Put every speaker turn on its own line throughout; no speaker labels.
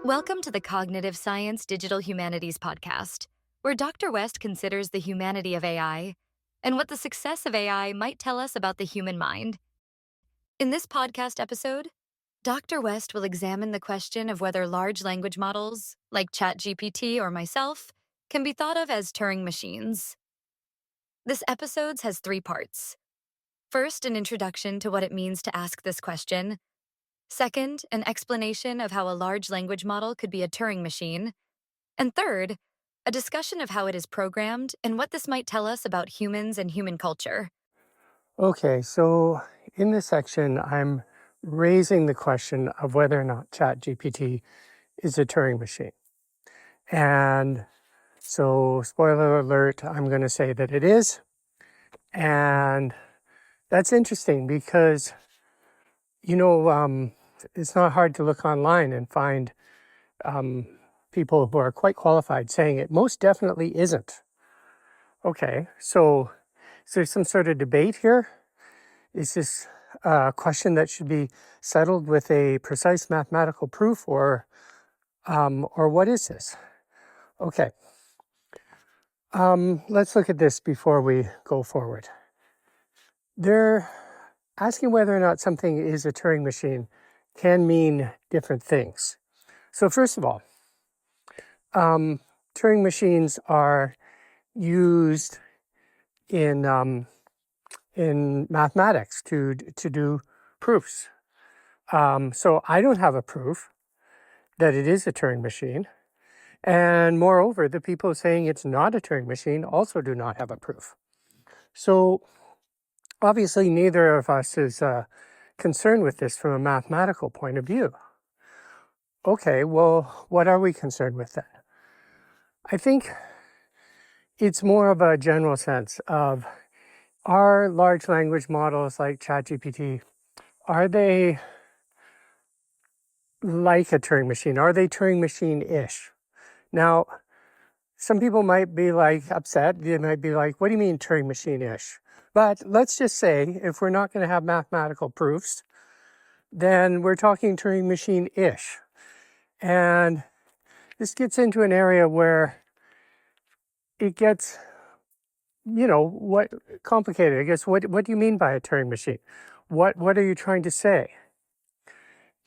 Welcome to the Cognitive Science Digital Humanities Podcast, where Dr. West considers the humanity of AI and what the success of AI might tell us about the human mind. In this podcast episode, Dr. West will examine the question of whether large language models, like Chat GPT or myself, can be thought of as Turing machines. This episode has three parts. First, an introduction to what it means to ask this question. Second, an explanation of how a large language model could be a Turing machine. And third, a discussion of how it is programmed and what this might tell us about humans and human culture.
Okay, so in this section, I'm raising the question of whether or not Chat GPT is a Turing machine. And so, spoiler alert, I'm going to say that it is. And that's interesting because, it's not hard to look online and find people who are quite qualified saying it most definitely isn't. Okay, so is there some sort of debate here? Is this a question that should be settled with a precise mathematical proof, or what is this? Okay, let's look at this before we go forward. They're asking whether or not something is a Turing machine can mean different things. So first of all, Turing machines are used in mathematics to do proofs. So I don't have a proof that it is a Turing machine. And moreover, the people saying it's not a Turing machine also do not have a proof. So obviously, neither of us is concerned with this from a mathematical point of view. Okay, well, what are we concerned with then? I think it's more of a general sense of, are large language models like ChatGPT, are they like a Turing machine? Are they Turing machine-ish? Now, some people might be upset. They might be like, what do you mean Turing machine-ish? But let's just say, if we're not going to have mathematical proofs, then we're talking Turing machine-ish. And this gets into an area where it gets, complicated. I guess, what do you mean by a Turing machine? What are you trying to say?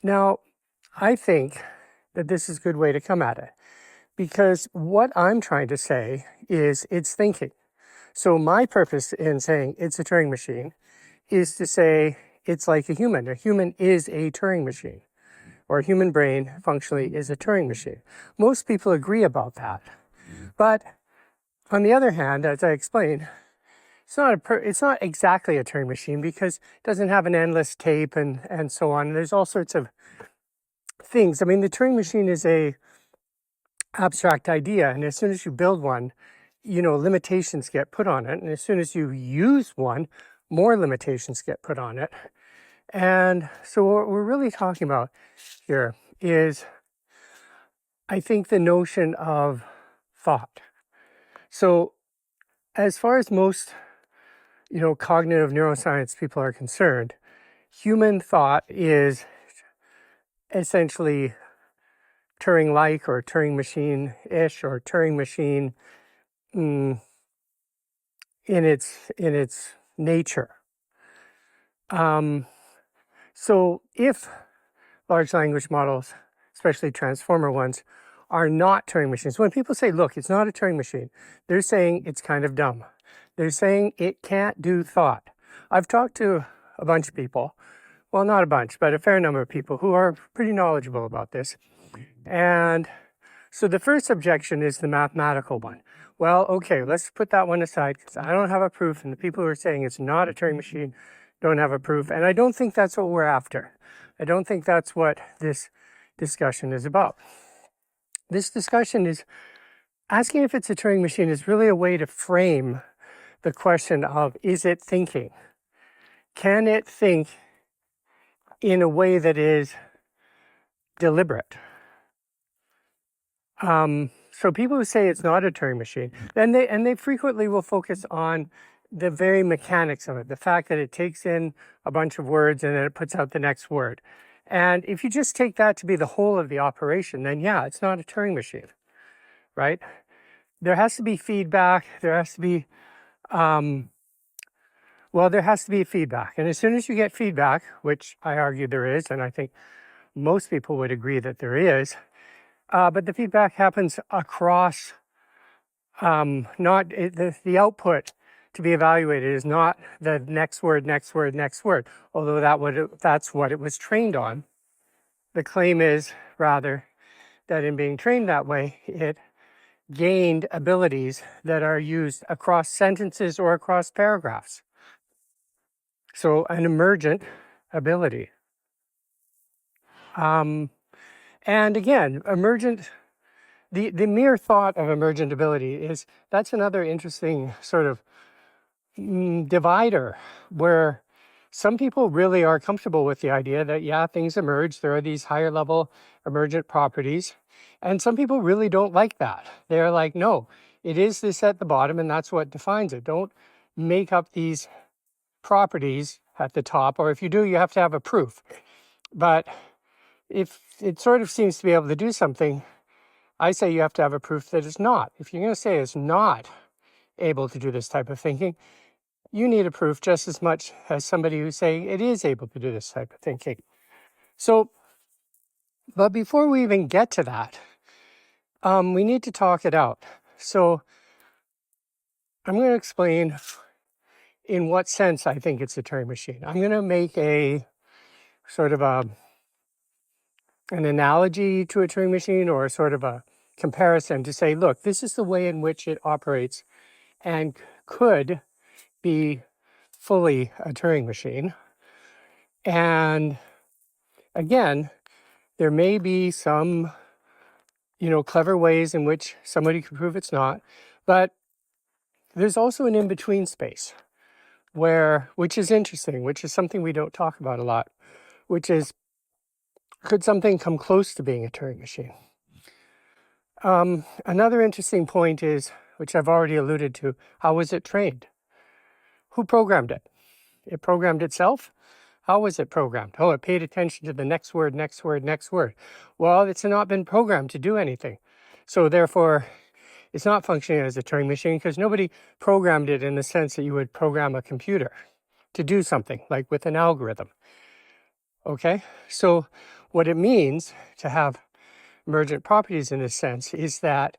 Now, I think that this is a good way to come at it, because what I'm trying to say is it's thinking. So my purpose in saying it's a Turing machine is to say it's like a human. A human is a Turing machine, or a human brain functionally is a Turing machine. Most people agree about that. But on the other hand, as I explained, it's not exactly a Turing machine because it doesn't have an endless tape and so on. There's all sorts of things. I mean, the Turing machine is a abstract idea, and as soon as you build one, limitations get put on it. And as soon as you use one, more limitations get put on it. And so what we're really talking about here is, I think, the notion of thought. So as far as most, cognitive neuroscience people are concerned, human thought is essentially Turing-like or Turing machine-ish or Turing machine in its nature. So if large language models, especially transformer ones, are not Turing machines, when people say, look, it's not a Turing machine, they're saying it's kind of dumb. They're saying it can't do thought. I've talked to a bunch of people, well, not a bunch, but a fair number of people who are pretty knowledgeable about this. And so the first objection is the mathematical one. Well, okay, let's put that one aside because I don't have a proof, and the people who are saying it's not a Turing machine don't have a proof. And I don't think that's what we're after. I don't think that's what this discussion is about. This discussion is asking if it's a Turing machine is really a way to frame the question of, is it thinking? Can it think in a way that is deliberate? So people who say it's not a Turing machine, then they frequently will focus on the very mechanics of it, the fact that it takes in a bunch of words and then it puts out the next word. And if you just take that to be the whole of the operation, then yeah, it's not a Turing machine, right? There has to be feedback. There has to be, there has to be feedback. And as soon as you get feedback, which I argue there is, and I think most people would agree that there is, but the feedback happens across, the output to be evaluated is not the next word, next word, next word, although that's what it was trained on. The claim is rather that in being trained that way, it gained abilities that are used across sentences or across paragraphs. So an emergent ability. And again, the mere thought of emergent ability that's another interesting sort of divider, where some people really are comfortable with the idea that, yeah, things emerge. There are these higher level emergent properties. And some people really don't like that. They're like, no, it is this at the bottom, and that's what defines it. Don't make up these properties at the top, or if you do, you have to have a proof. But if it sort of seems to be able to do something, I say you have to have a proof that it's not. If you're going to say it's not able to do this type of thinking, you need a proof just as much as somebody who's saying it is able to do this type of thinking. So, but before we even get to that, we need to talk it out. So I'm going to explain in what sense I think it's a Turing machine. I'm going to make a sort of an analogy to a Turing machine, or sort of a comparison to say, look, this is the way in which it operates and could be fully a Turing machine. And again, there may be some, clever ways in which somebody could prove it's not, but there's also an in-between space which is interesting, which is something we don't talk about a lot, which is, could something come close to being a Turing machine? Another interesting point is, which I've already alluded to, how was it trained? Who programmed it? It programmed itself? How was it programmed? Oh, it paid attention to the next word, next word, next word. Well, it's not been programmed to do anything. So therefore, it's not functioning as a Turing machine, because nobody programmed it in the sense that you would program a computer to do something, like with an algorithm. Okay? So what it means to have emergent properties in this sense is that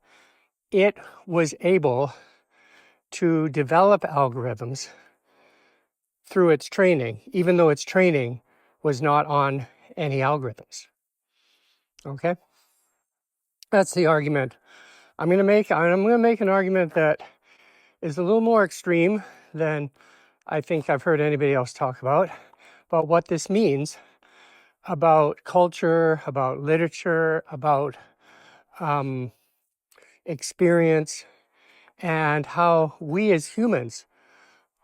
it was able to develop algorithms through its training, even though its training was not on any algorithms. Okay? That's the argument I'm going to make. I'm going to make an argument that is a little more extreme than I think I've heard anybody else talk about what this means about culture, about literature, about experience, and how we as humans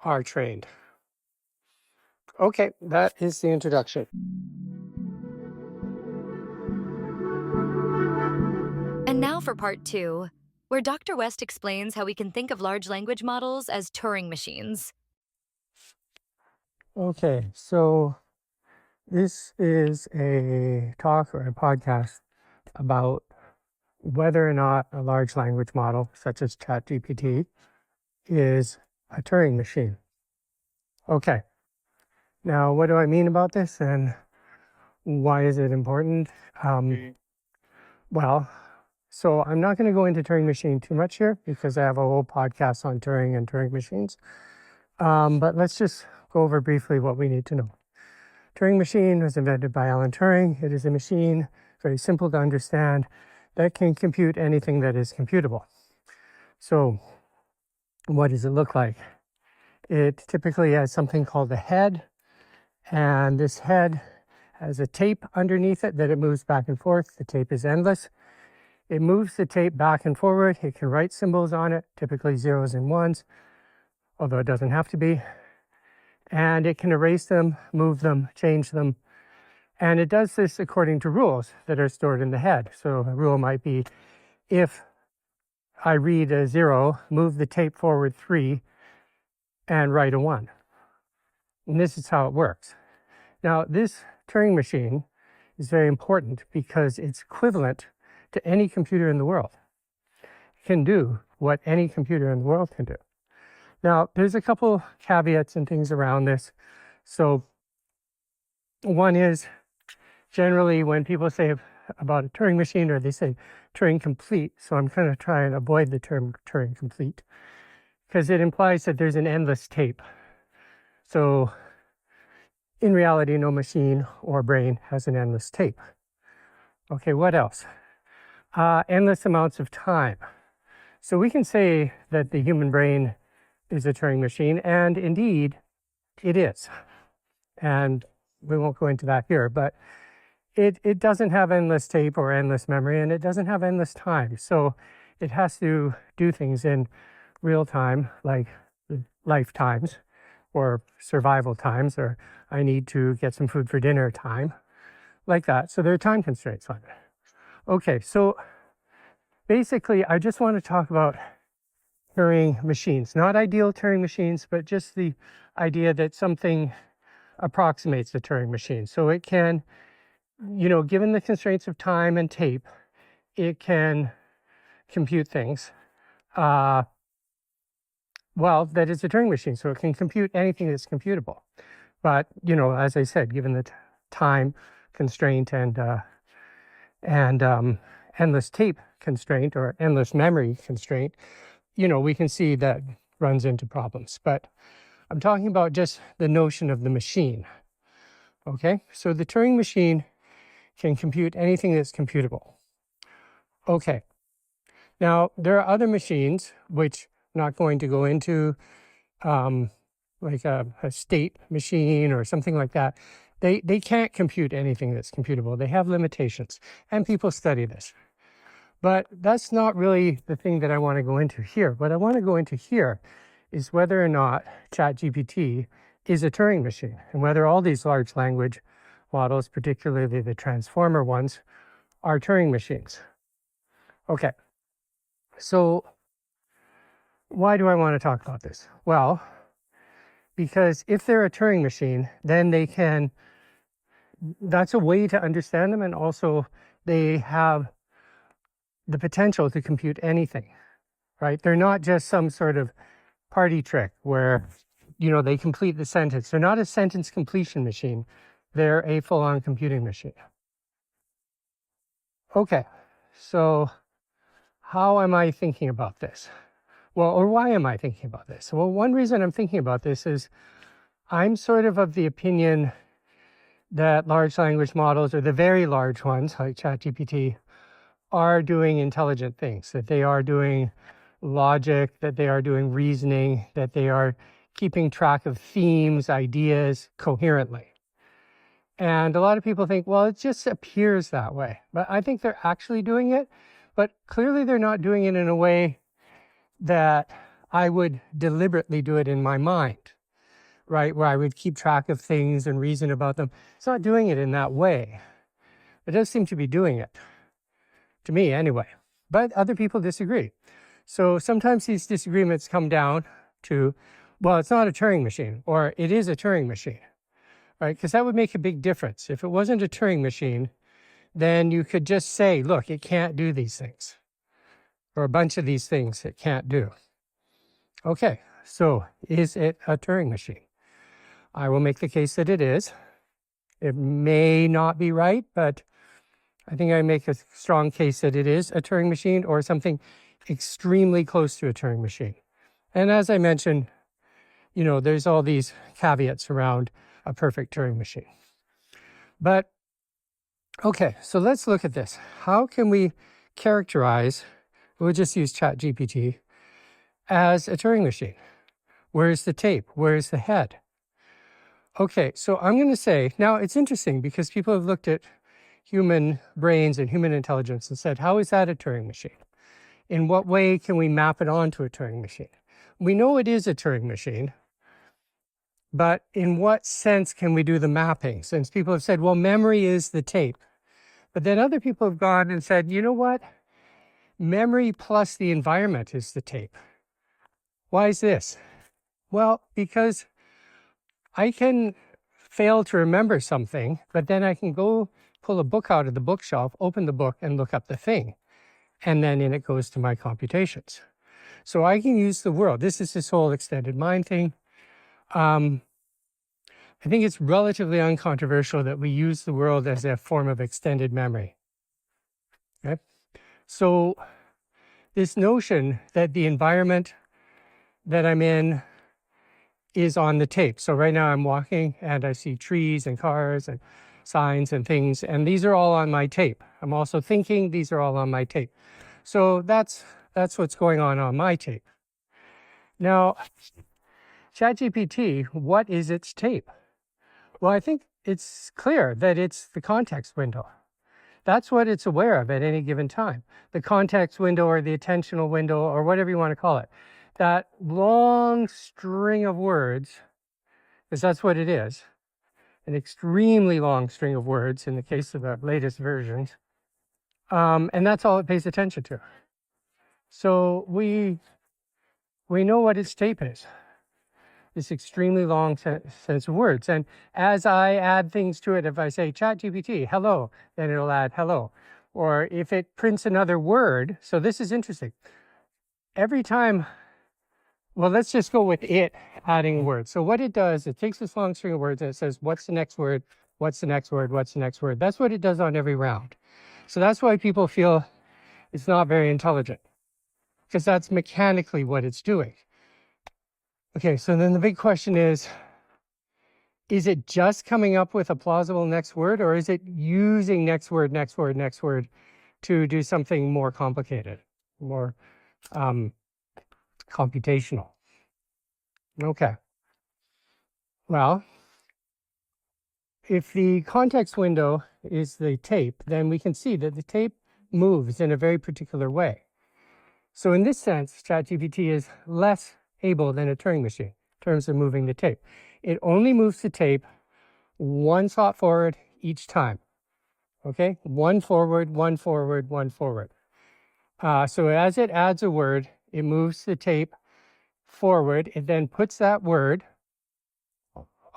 are trained. Okay, that is the introduction.
And now for part 2, where Dr. West explains how we can think of large language models as Turing machines.
Okay, so this is a talk or a podcast about whether or not a large language model, such as Chat GPT, is a Turing machine. Okay, now what do I mean about this, and why is it important? So I'm not going to go into Turing machine too much here, because I have a whole podcast on Turing and Turing machines. But let's just go over briefly what we need to know. Turing machine was invented by Alan Turing. It is a machine, very simple to understand, that can compute anything that is computable. So what does it look like? It typically has something called a head, and this head has a tape underneath it that it moves back and forth. The tape is endless. It moves the tape back and forward. It can write symbols on it, typically zeros and ones, although it doesn't have to be. And it can erase them, move them, change them. And it does this according to rules that are stored in the head. So a rule might be, if I read a 0, move the tape forward 3 and write a 1. And this is how it works. Now, this Turing machine is very important because it's equivalent to any computer in the world. It can do what any computer in the world can do. Now, there's a couple caveats and things around this. So one is, generally when people say about a Turing machine, or they say Turing complete, so I'm going to try and avoid the term Turing complete because it implies that there's an endless tape. So in reality, no machine or brain has an endless tape. Okay, what else? Endless amounts of time. So we can say that the human brain is a Turing machine, and indeed it is. And we won't go into that here, but it doesn't have endless tape or endless memory, and it doesn't have endless time. So it has to do things in real time, like lifetimes or survival times, or I need to get some food for dinner time, like that. So there are time constraints on it. Okay, so basically, I just want to talk about Turing machines, not ideal Turing machines, but just the idea that something approximates the Turing machine. So it can, given the constraints of time and tape, it can compute things. Well, that is a Turing machine, so it can compute anything that's computable. But, as I said, given the time constraint and endless tape constraint or endless memory constraint, we can see that runs into problems. But I'm talking about just the notion of the machine. Okay, so the Turing machine can compute anything that's computable. Okay, now there are other machines which I'm not going to go into, like a state machine or something like that. They can't compute anything that's computable. They have limitations, and people study this. But that's not really the thing that I want to go into here. What I want to go into here is whether or not Chat GPT is a Turing machine, and whether all these large language models, particularly the transformer ones, are Turing machines. Okay, so why do I want to talk about this? Well, because if they're a Turing machine, then they can, that's a way to understand them, and also they have the potential to compute anything, right? They're not just some sort of party trick where, they complete the sentence. They're not a sentence completion machine. They're a full-on computing machine. Okay, so how am I thinking about this? Well, or why am I thinking about this? Well, one reason I'm thinking about this is I'm sort of the opinion that large language models, or the very large ones like Chat GPT, are doing intelligent things, that they are doing logic, that they are doing reasoning, that they are keeping track of themes, ideas coherently. And a lot of people think, well, it just appears that way. But I think they're actually doing it. But clearly they're not doing it in a way that I would deliberately do it in my mind, right? Where I would keep track of things and reason about them. It's not doing it in that way. It does seem to be doing it, to me anyway. But other people disagree. So sometimes these disagreements come down to, well, it's not a Turing machine, or it is a Turing machine, right? Because that would make a big difference. If it wasn't a Turing machine, then you could just say, look, it can't do these things, or a bunch of these things it can't do. Okay, so is it a Turing machine? I will make the case that it is. It may not be right, but I think I make a strong case that it is a Turing machine, or something extremely close to a Turing machine. And as I mentioned, there's all these caveats around a perfect Turing machine. But okay, so let's look at this. How can we characterize, we'll just use Chat GPT, as a Turing machine? Where's the tape? Where's the head? Okay, so I'm going to say, now it's interesting because people have looked at human brains and human intelligence and said, how is that a Turing machine? In what way can we map it onto a Turing machine? We know it is a Turing machine, but in what sense can we do the mapping? Since people have said, well, memory is the tape. But then other people have gone and said, you know what? Memory plus the environment is the tape. Why is this? Well, because I can fail to remember something, but then I can go pull a book out of the bookshelf, open the book, and look up the thing. And then in it goes to my computations. So I can use the world. This is this whole extended mind thing. I think it's relatively uncontroversial that we use the world as a form of extended memory. Okay? So this notion that the environment that I'm in is on the tape. So right now I'm walking and I see trees and cars and signs and things, and these are all on my tape. I'm also thinking, these are all on my tape. So that's what's going on my tape. Now, Chat GPT, what is its tape? Well, I think it's clear that it's the context window. That's what it's aware of at any given time. The context window or the attentional window or whatever you want to call it. That long string of words, because that's what it is, an extremely long string of words in the case of the latest versions. And that's all it pays attention to. So we know what its tape is. This extremely long sense of words. And as I add things to it, if I say Chat GPT, hello, then it'll add hello. Or if it prints another word, so this is interesting. Every time, well, let's just go with it adding words. So what it does, it takes this long string of words and it says, what's the next word? What's the next word? What's the next word? That's what it does on every round. So that's why people feel it's not very intelligent, because that's mechanically what it's doing. Okay, so then the big question is it just coming up with a plausible next word, or is it using next word, next word, next word to do something more complicated, more computational? Okay. Well, if the context window is the tape, then we can see that the tape moves in a very particular way. So in this sense, ChatGPT is less able than a Turing machine in terms of moving the tape. It only moves the tape one thought forward each time. Okay, one forward, one forward, one forward. So as it adds a word, it moves the tape forward. It then puts that word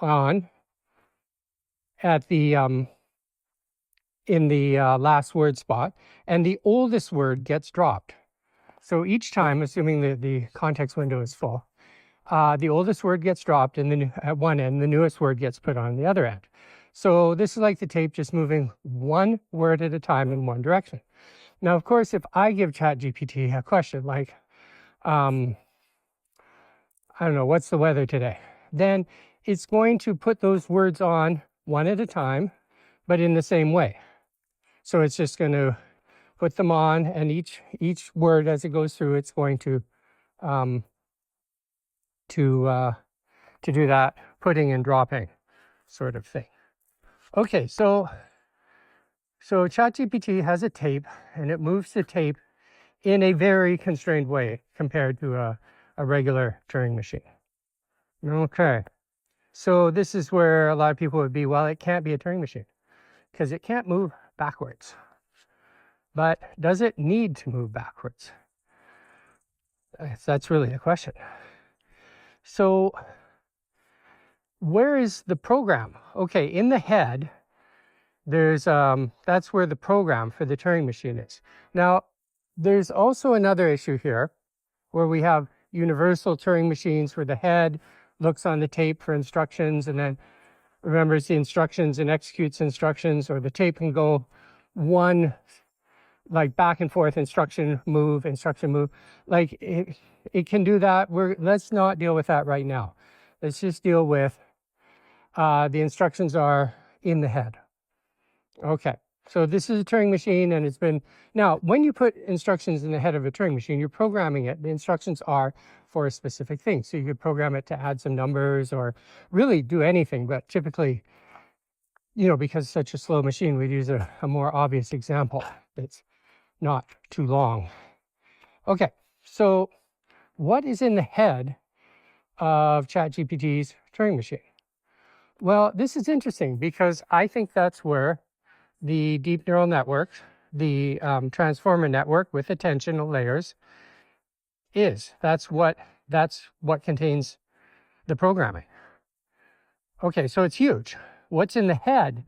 on at the in the last word spot, and the oldest word gets dropped. So each time, assuming that the context window is full, the oldest word gets dropped and at one end, the newest word gets put on the other end. So this is like the tape just moving one word at a time in one direction. Now, of course, if I give ChatGPT a question like, I don't know, what's the weather today? Then it's going to put those words on one at a time, but in the same way. So it's just going to put them on, and each word as it goes through, it's going to do that putting and dropping sort of thing. Okay, so ChatGPT has a tape, and it moves the tape in a very constrained way compared to a regular Turing machine. Okay, so this is where a lot of people would be, well, it can't be a Turing machine because it can't move backwards. But does it need to move backwards? That's really the question. So where is the program? Okay, in the head, there's that's where the program for the Turing machine is. Now, there's also another issue here where we have universal Turing machines where the head looks on the tape for instructions and then remembers the instructions and executes instructions, or the tape can go one, like back and forth, instruction move, like it can do that. Let's not deal with that right now. Let's just deal with the instructions are in the head. Okay, so this is a Turing machine, and it's been, now when you put instructions in the head of a Turing machine, you're programming it. The instructions are for a specific thing. So you could program it to add some numbers or really do anything, but typically, you know, because it's such a slow machine, we'd use a more obvious example that's not too long. Okay, so what is in the head of ChatGPT's Turing machine? Well, this is interesting because I think that's where the deep neural network, the transformer network with attentional layers is. That's what contains the programming. Okay, so it's huge. What's in the head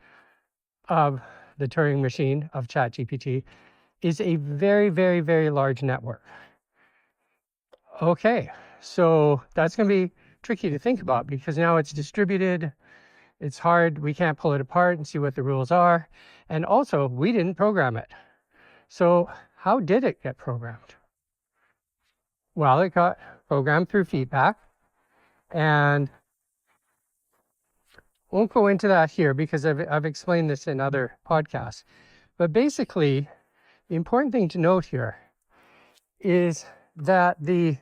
of the Turing machine of Chat GPT is a very, very, very large network. Okay, so that's going to be tricky to think about because now it's distributed. It's hard. We can't pull it apart and see what the rules are. And also, we didn't program it. So how did it get programmed? Well, it got programmed through feedback. And won't go into that here because I've explained this in other podcasts. But basically, the important thing to note here is that the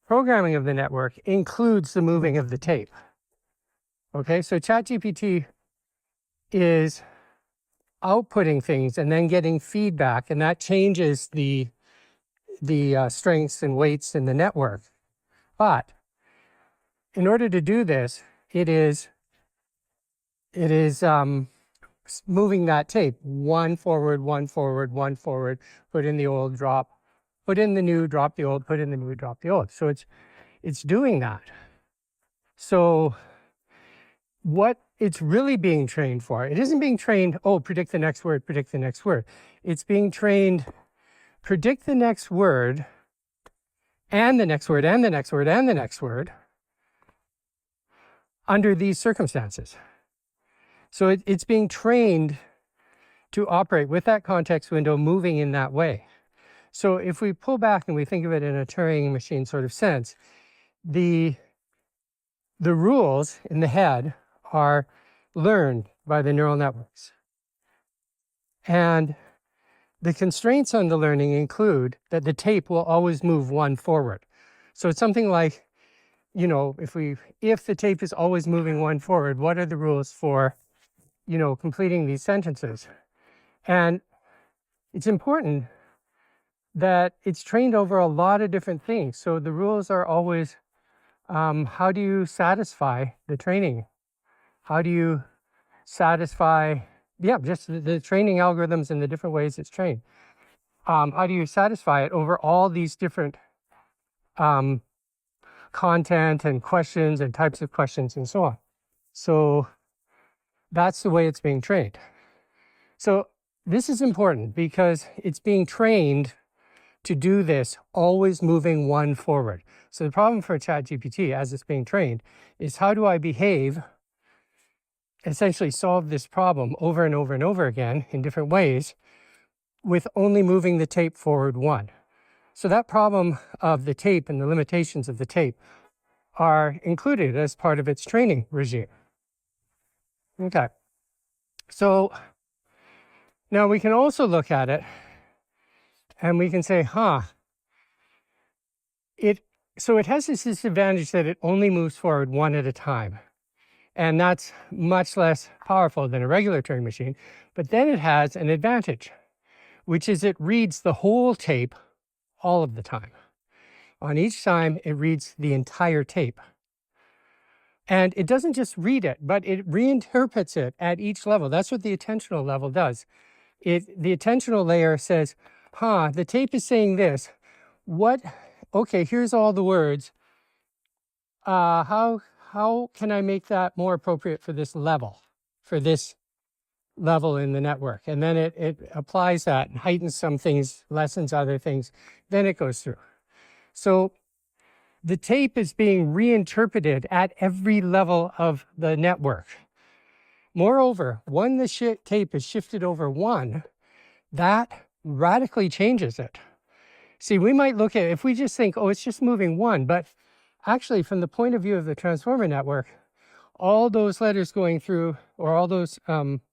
programming of the network includes the moving of the tape. Okay, so ChatGPT is outputting things and then getting feedback, and that changes the strengths and weights in the network. But in order to do this, it is moving that tape one forward, one forward, one forward, put in the old, drop, put in the new, drop the old, put in the new, drop the old. So it's doing that. So what it's really being trained for, it isn't being trained, oh, predict the next word, predict the next word. It's being trained, predict the next word, and the next word, and the next word, and the next word under these circumstances. So it's being trained to operate with that context window moving in that way. So if we pull back and we think of it in a Turing machine sort of sense, the rules in the head are learned by the neural networks. And the constraints on the learning include that the tape will always move one forward. So it's something like, you know, if the tape is always moving one forward, what are the rules for, you know, completing these sentences? And it's important that it's trained over a lot of different things. So the rules are always, how do you satisfy the training? How do you satisfy, just the training algorithms and the different ways it's trained? How do you satisfy it over all these different content and questions and types of questions and so on? So that's the way it's being trained. So this is important because it's being trained to do this, always moving one forward. So the problem for ChatGPT as it's being trained is how do I behave, essentially solve this problem over and over and over again in different ways with only moving the tape forward one. So that problem of the tape and the limitations of the tape are included as part of its training regime. Okay. So now we can also look at it and we can say, so it has this disadvantage that it only moves forward one at a time. And that's much less powerful than a regular Turing machine. But then it has an advantage, which is it reads the whole tape all of the time. On each time, it reads the entire tape. And it doesn't just read it, but it reinterprets it at each level. That's what the attentional level does. The attentional layer says, the tape is saying this. Okay, here's all the words. How can I make that more appropriate for this level in the network? And then it applies that and heightens some things, lessens other things. Then it goes through. So the tape is being reinterpreted at every level of the network. Moreover, when the tape is shifted over one, that radically changes it. See, we might look at it, if we just think, oh, it's just moving one, but actually from the point of view of the transformer network, all those letters going through, or all those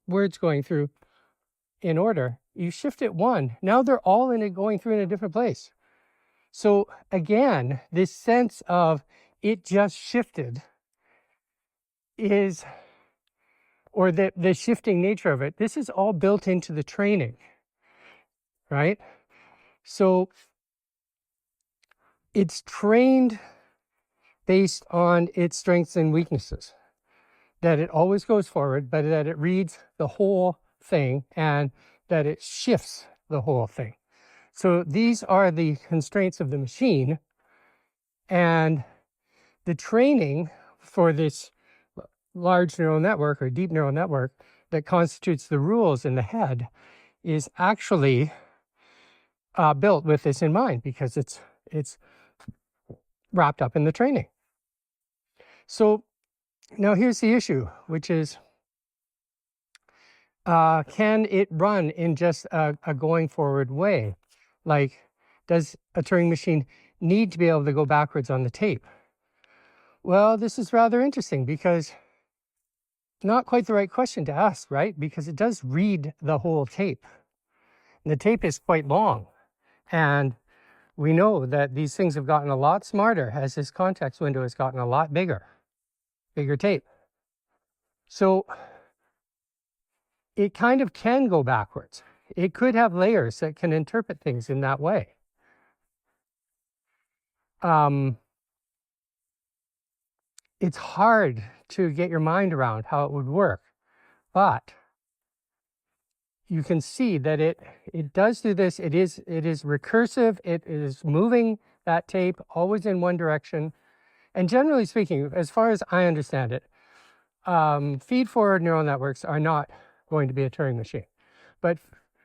words going through in order, you shift it one. Now they're all going through in a different place. So again, this sense of it just shifted or the shifting nature of it, this is all built into the training, right? So it's trained based on its strengths and weaknesses, that it always goes forward, but that it reads the whole thing and that it shifts the whole thing. So these are the constraints of the machine, and the training for this large neural network or deep neural network that constitutes the rules in the head is actually built with this in mind, because it's wrapped up in the training. So now here's the issue, which is, can it run in just a going forward way? Like, does a Turing machine need to be able to go backwards on the tape? Well, this is rather interesting, because not quite the right question to ask, right? Because it does read the whole tape. And the tape is quite long. And we know that these things have gotten a lot smarter as this context window has gotten a lot bigger tape. So it kind of can go backwards. It could have layers that can interpret things in that way. It's hard to get your mind around how it would work, but you can see that it does do this. It is recursive. It is moving that tape always in one direction. And generally speaking, as far as I understand it, feed-forward neural networks are not going to be a Turing machine. But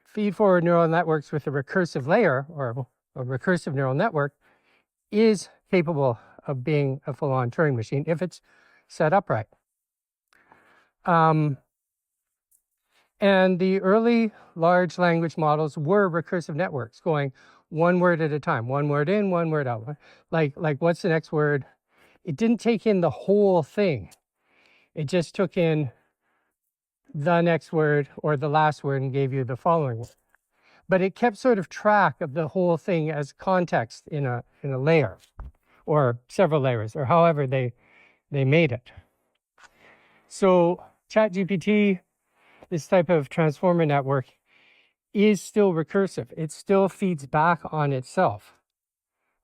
feed-forward neural networks with a recursive layer, or a recursive neural network, is capable of being a full-on Turing machine if it's set up right. And the early large language models were recursive networks, going one word at a time, one word in, one word out. Like what's the next word? It didn't take in the whole thing. It just took in the next word or the last word and gave you the following word. But it kept sort of track of the whole thing as context in a layer, or several layers, or however they made it. So Chat GPT, this type of transformer network, is still recursive. It still feeds back on itself.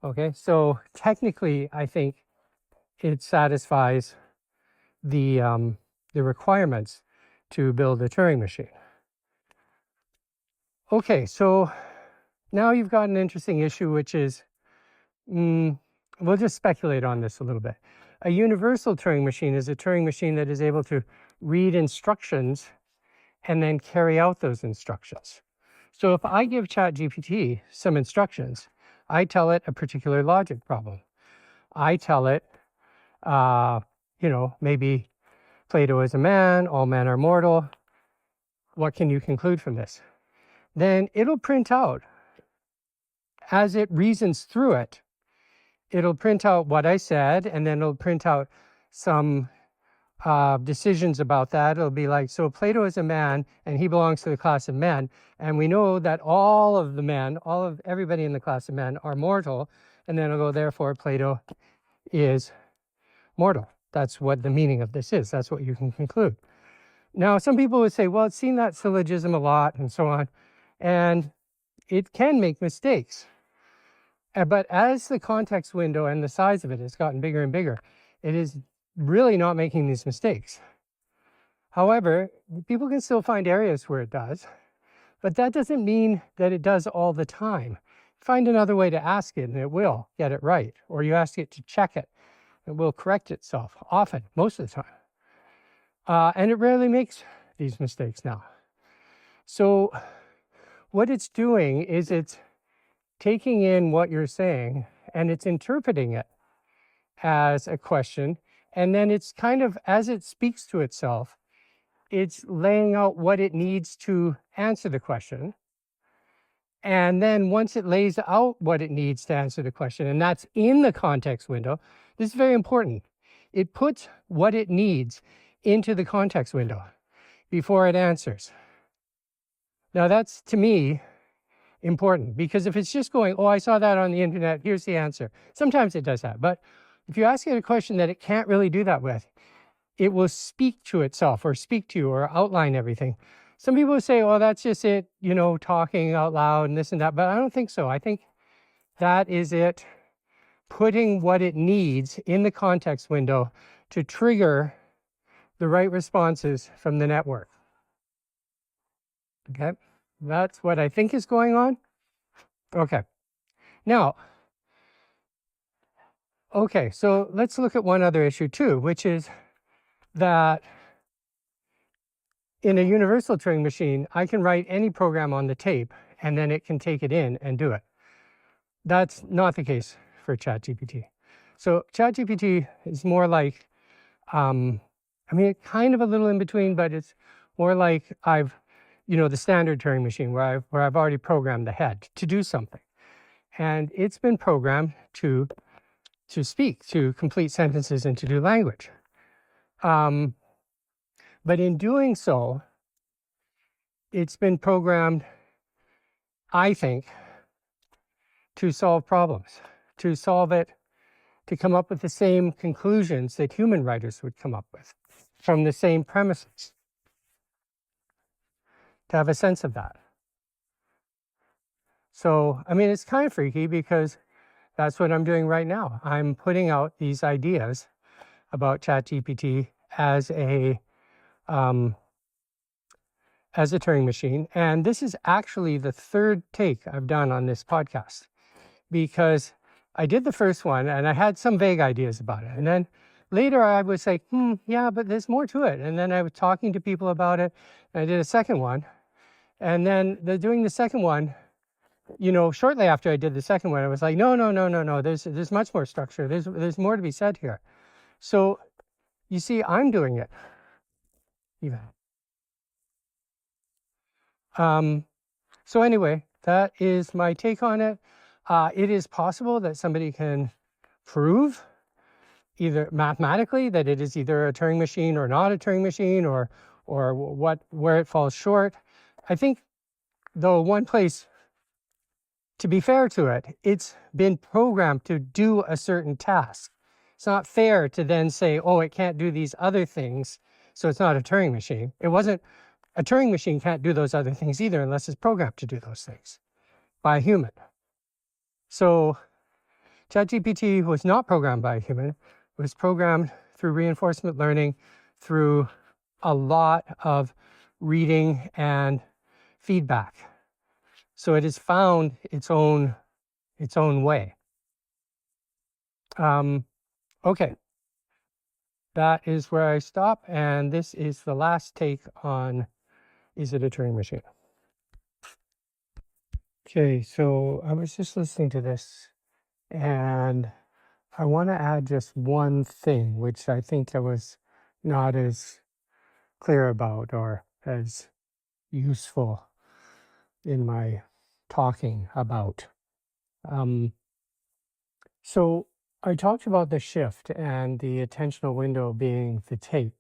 Okay, so technically, I think it satisfies the requirements to build a Turing machine. Okay, so now you've got an interesting issue, which is, we'll just speculate on this a little bit. A universal Turing machine is a Turing machine that is able to read instructions and then carry out those instructions. So if I give Chat GPT some instructions, I tell it a particular logic problem. I tell it, maybe Plato is a man, all men are mortal. What can you conclude from this? Then it'll print out, as it reasons through it, it'll print out what I said, and then it'll print out some decisions about that. It'll be like, so Plato is a man, and he belongs to the class of men, and we know that all of the men, everybody in the class of men are mortal, and then it'll go, therefore Plato is mortal. That's what the meaning of this is. That's what you can conclude. Now, some people would say, well, it's seen that syllogism a lot and so on, and it can make mistakes. But as the context window and the size of it has gotten bigger and bigger, it is really not making these mistakes. However, people can still find areas where it does, but that doesn't mean that it does all the time. Find another way to ask it and it will get it right, or you ask it to check it, it will correct itself, often, most of the time. And it rarely makes these mistakes now. So what it's doing is it's taking in what you're saying and it's interpreting it as a question. And then it's kind of, as it speaks to itself, it's laying out what it needs to answer the question. And then once it lays out what it needs to answer the question, and that's in the context window, this is very important. It puts what it needs into the context window before it answers. Now that's, to me, important, because if it's just going, oh, I saw that on the internet, here's the answer. Sometimes it does that. But if you ask it a question that it can't really do that with, it will speak to itself or speak to you or outline everything. Some people say, oh, that's just it, talking out loud and this and that. But I don't think so. I think that is it putting what it needs in the context window to trigger the right responses from the network. Okay, that's what I think is going on. Okay, now, so let's look at one other issue too, which is that in a universal Turing machine, I can write any program on the tape and then it can take it in and do it. That's not the case for Chat GPT. So Chat GPT is more like, I mean, kind of a little in between, but it's more like the standard Turing machine where I've already programmed the head to do something. And it's been programmed to speak, to complete sentences and to do language. But in doing so, it's been programmed, I think, to solve problems, to solve it, to come up with the same conclusions that human writers would come up with from the same premises, to have a sense of that. So, I mean, it's kind of freaky because that's what I'm doing right now. I'm putting out these ideas about ChatGPT as a Turing machine. And this is actually the third take I've done on this podcast, because I did the first one and I had some vague ideas about it. And then later I was like, yeah, but there's more to it. And then I was talking to people about it. And I did a second one. And then doing the second one, shortly after I did the second one, I was like, no. There's much more structure. There's more to be said here. So you see, I'm doing it even. So anyway, that is my take on it. It is possible that somebody can prove either mathematically that it is either a Turing machine or not a Turing machine, or where it falls short. I think, though, one place, to be fair to it, it's been programmed to do a certain task. It's not fair to then say, oh, it can't do these other things, so it's not a Turing machine. It wasn't. A Turing machine can't do those other things either unless it's programmed to do those things by a human. So ChatGPT was not programmed by a human. It was programmed through reinforcement learning, through a lot of reading and feedback. So it has found its own way. Okay, that is where I stop, and this is the last take on, is it a Turing machine? Okay, so I was just listening to this, and I want to add just one thing, which I think I was not as clear about or as useful in my talking about. So I talked about the shift and the attentional window being the tape.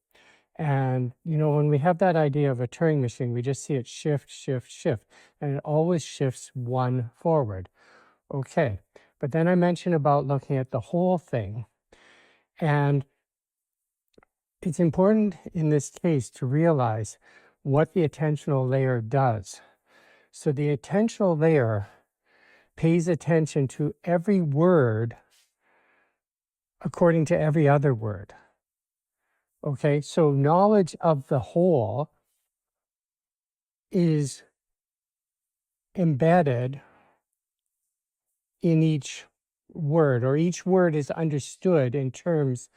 And, when we have that idea of a Turing machine, we just see it shift, shift, shift, and it always shifts one forward. Okay. But then I mentioned about looking at the whole thing. And it's important in this case to realize what the attentional layer does. So the attentional layer pays attention to every word according to every other word. Okay, so knowledge of the whole is embedded in each word, or each word is understood in terms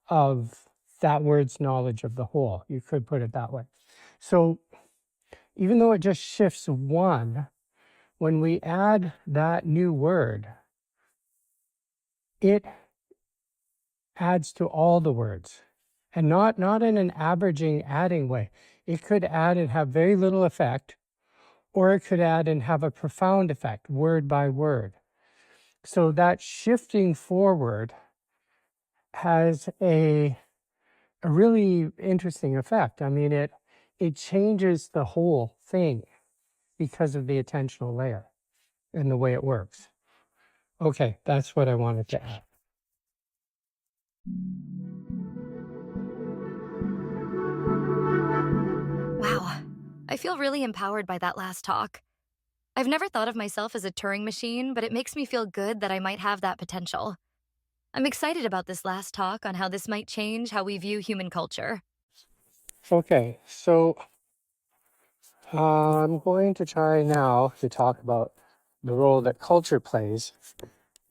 of that word's knowledge of the whole. You could put it that way. So even though it just shifts one, when we add that new word, it adds to all the words, and not in an averaging adding way. It could add and have very little effect, or it could add and have a profound effect, word by word. So that shifting forward has a really interesting effect. I mean, it changes the whole thing because of the attentional layer and the way it works. Okay, that's what I wanted to add.
Wow, I feel really empowered by that last talk. I've never thought of myself as a Turing machine, but it makes me feel good that I might have that potential. I'm excited about this last talk on how this might change how we view human culture.
Okay, so I'm going to try now to talk about the role that culture plays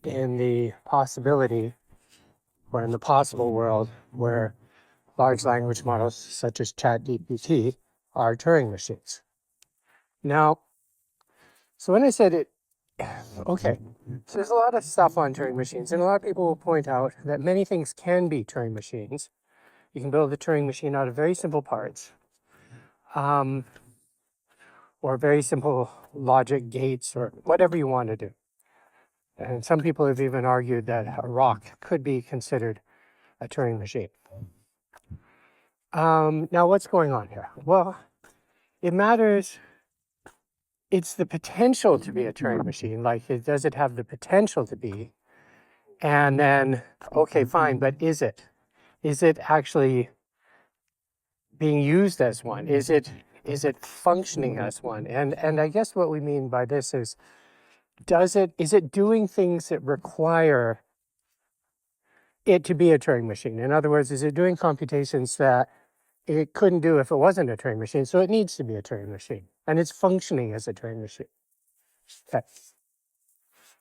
in the possibility, or in the possible world where large language models such as Chat GPT are Turing machines. Now, so when I said it, okay, so there's a lot of stuff on Turing machines, and a lot of people will point out that many things can be Turing machines. You can build a Turing machine out of very simple parts, or very simple logic gates, or whatever you want to do. And some people have even argued that a rock could be considered a Turing machine. Now, what's going on here? Well, it matters. It's the potential to be a Turing machine. Like, does it have the potential to be? And then, okay, fine, but is it? Is it actually being used as one? Is it functioning as one? And I guess what we mean by this is, is it doing things that require it to be a Turing machine? In other words, is it doing computations that it couldn't do if it wasn't a Turing machine? So it needs to be a Turing machine, and it's functioning as a Turing machine. Okay.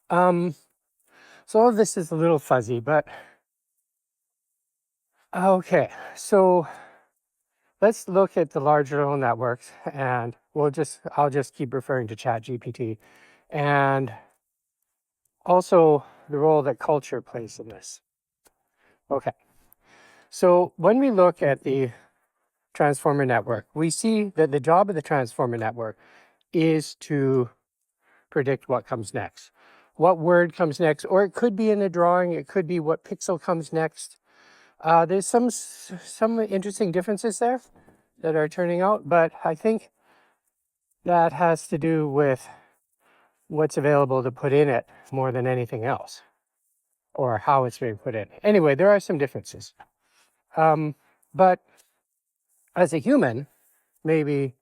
So all of this is a little fuzzy, but okay. So let's look at the large neural networks, and I'll just keep referring to Chat GPT, and also the role that culture plays in this. Okay. So when we look at the transformer network, we see that the job of the transformer network is to predict what comes next, what word comes next, or it could be in a drawing, it could be what pixel comes next. There's some interesting differences there that are turning out, but I think that has to do with what's available to put in it more than anything else, or how it's being put in. Anyway, there are some differences. But as a human, maybe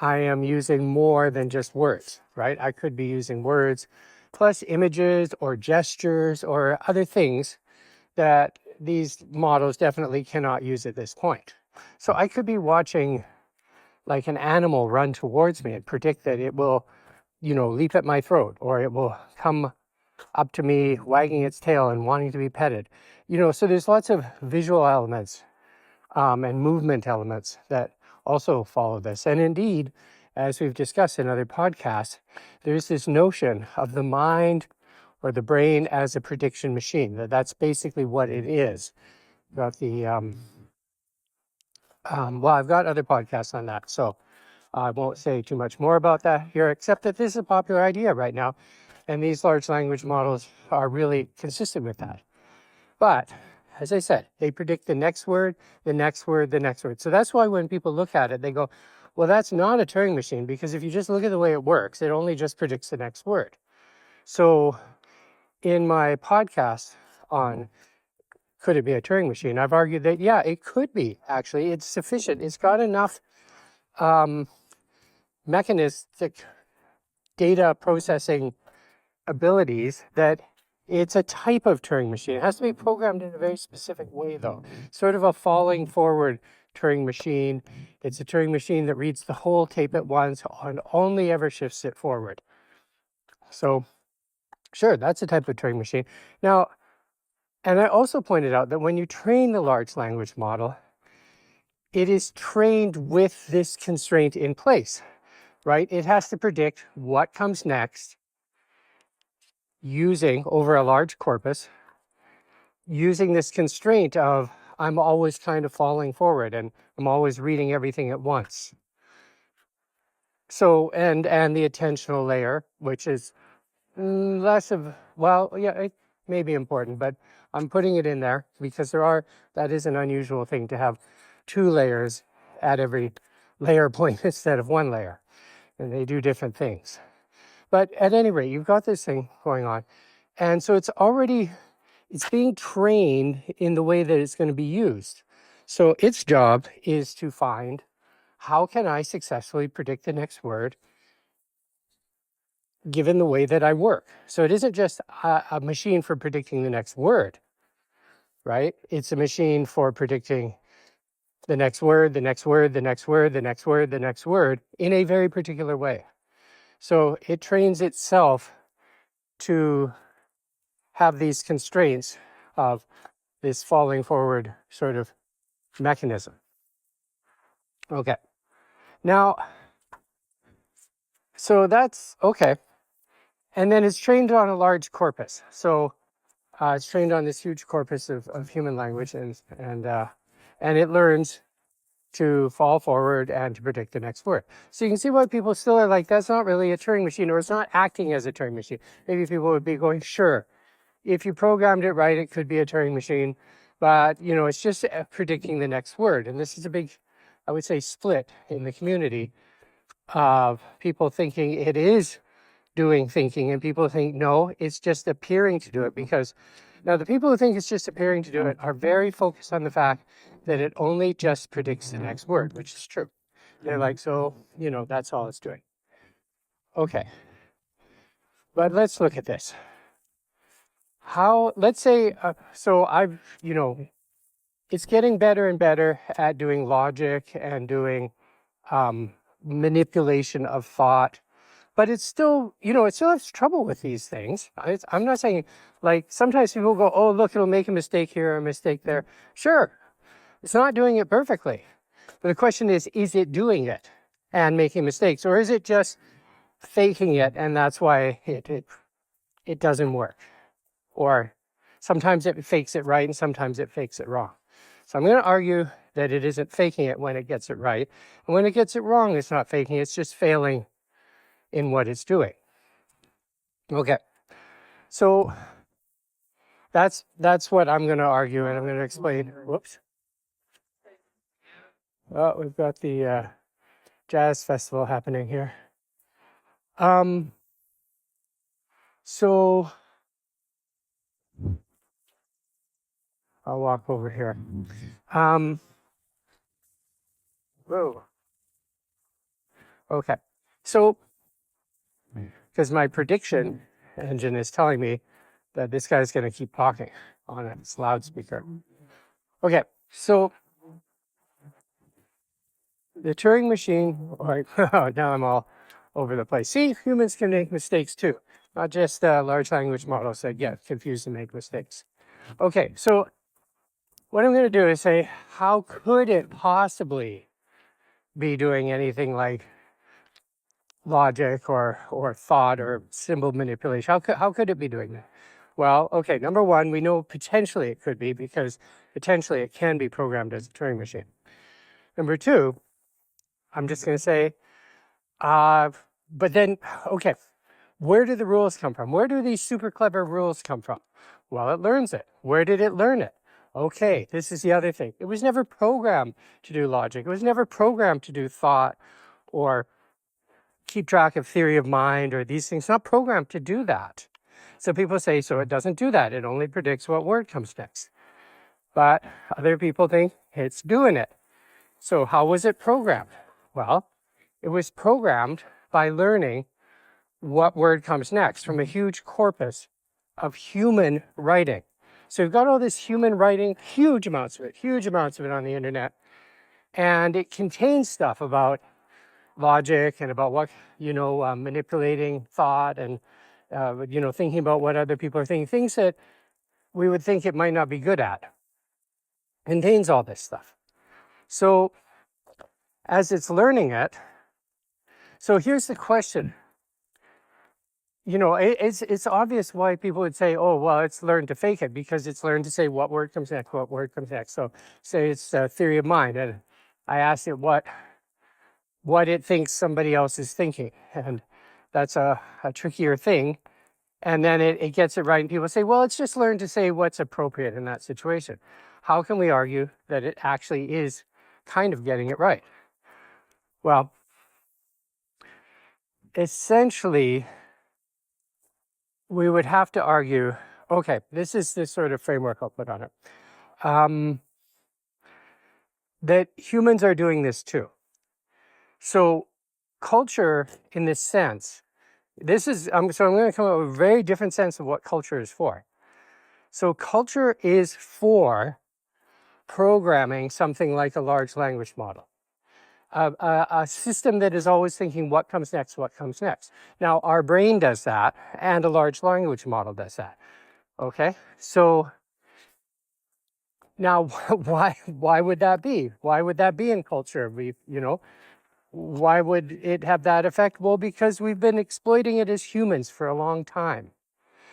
I am using more than just words, right? I could be using words plus images or gestures or other things that these models definitely cannot use at this point. So I could be watching like an animal run towards me and predict that it will, leap at my throat, or it will come up to me wagging its tail and wanting to be petted. So there's lots of visual elements and movement elements that also follow this. And indeed, as we've discussed in other podcasts, there's this notion of the mind or the brain as a prediction machine. That's basically what it is. Got the well, I've got other podcasts on that, so I won't say too much more about that here, except that this is a popular idea right now, and these large language models are really consistent with that. But as I said, they predict the next word, the next word, the next word. So that's why when people look at it, they go, well, that's not a Turing machine, because if you just look at the way it works, it only just predicts the next word. So in my podcast on could it be a Turing machine, I've argued that, yeah, it could be, actually. It's sufficient. It's got enough mechanistic data processing abilities that it's a type of Turing machine. It has to be programmed in a very specific way, though. Sort of a falling forward Turing machine. It's a Turing machine that reads the whole tape at once and only ever shifts it forward. So, sure, that's a type of Turing machine. Now, and I also pointed out that when you train the large language model, it is trained with this constraint in place, right? It has to predict what comes next using over a large corpus, using this constraint of I'm always kind of falling forward and I'm always reading everything at once. So, and the attentional layer, which is less of, well, yeah, it may be important, but I'm putting it in there because that is an unusual thing to have two layers at every layer point instead of one layer. And they do different things. But at any rate, you've got this thing going on. And so it's being trained in the way that it's going to be used. So its job is to find, how can I successfully predict the next word given the way that I work? So it isn't just a machine for predicting the next word, right? It's a machine for predicting the next word, the next word, the next word, the next word, the next word in a very particular way. So it trains itself to have these constraints of this falling forward sort of mechanism. Okay. Now, so that's okay. And then it's trained on a large corpus. So it's trained on this huge corpus of human language, and it learns to fall forward and to predict the next word. So you can see why people still are like, that's not really a Turing machine, or it's not acting as a Turing machine. Maybe people would be going, sure, if you programmed it right, it could be a Turing machine, but it's just predicting the next word. And this is a big, I would say, split in the community of people thinking it is doing thinking, and people think, no, it's just appearing to do it. Because now the people who think it's just appearing to do it are very focused on the fact that it only just predicts the next word, which is true. They're like, so, that's all it's doing. Okay. But let's look at this. Let's say, so it's getting better and better at doing logic and doing manipulation of thought. But it's still, it still has trouble with these things. I'm not saying, like, sometimes people go, oh, look, it'll make a mistake here, a mistake there. Sure, it's not doing it perfectly. But the question is it doing it and making mistakes? Or is it just faking it, and that's why it doesn't work? Or sometimes it fakes it right, and sometimes it fakes it wrong. So I'm going to argue that it isn't faking it when it gets it right. And when it gets it wrong, it's not faking, it's just failing in what it's doing. Okay, so that's what I'm going to argue, and I'm going to explain. Whoops. Oh, we've got the jazz festival happening here. So I'll walk over here. Whoa. Okay, so because my prediction engine is telling me that this guy's going to keep talking on its loudspeaker. Okay, so the Turing machine, now I'm all over the place. See, humans can make mistakes too, not just large language models that get confused and make mistakes. Okay, so what I'm going to do is say, how could it possibly be doing anything like logic or thought or symbol manipulation? How could it be doing that? Well, okay, number one, we know potentially it could be, because potentially it can be programmed as a Turing machine. Number two, I'm just going to say, but then, okay, where do the rules come from? Where do these super clever rules come from? Well, it learns it. Where did it learn it? Okay, this is the other thing. It was never programmed to do logic. It was never programmed to do thought or keep track of theory of mind or these things. It's not programmed to do that. So people say, so it doesn't do that. It only predicts what word comes next. But other people think it's doing it. So how was it programmed? Well, it was programmed by learning what word comes next from a huge corpus of human writing. So you've got all this human writing, huge amounts of it on the internet. And it contains stuff about logic and about what, manipulating thought and, thinking about what other people are thinking, things that we would think it might not be good at. Contains all this stuff. So as it's learning it, so here's the question. It's obvious why people would say, oh, well, it's learned to fake it, because it's learned to say what word comes next, what word comes next. So say it's theory of mind, and I asked it what it thinks somebody else is thinking, and that's a trickier thing. And then it gets it right, and people say, well, it's just learned to say what's appropriate in that situation. How can we argue that it actually is kind of getting it right? Well, essentially, we would have to argue, okay, this is the sort of framework I'll put on it, that humans are doing this too. So culture, in this sense, so I'm going to come up with a very different sense of what culture is for. So culture is for programming something like a large language model, a system that is always thinking what comes next, what comes next. Now, our brain does that, and a large language model does that. Okay, so Now, why would that be? Why would that be in culture? Why would it have that effect? Well, because we've been exploiting it as humans for a long time.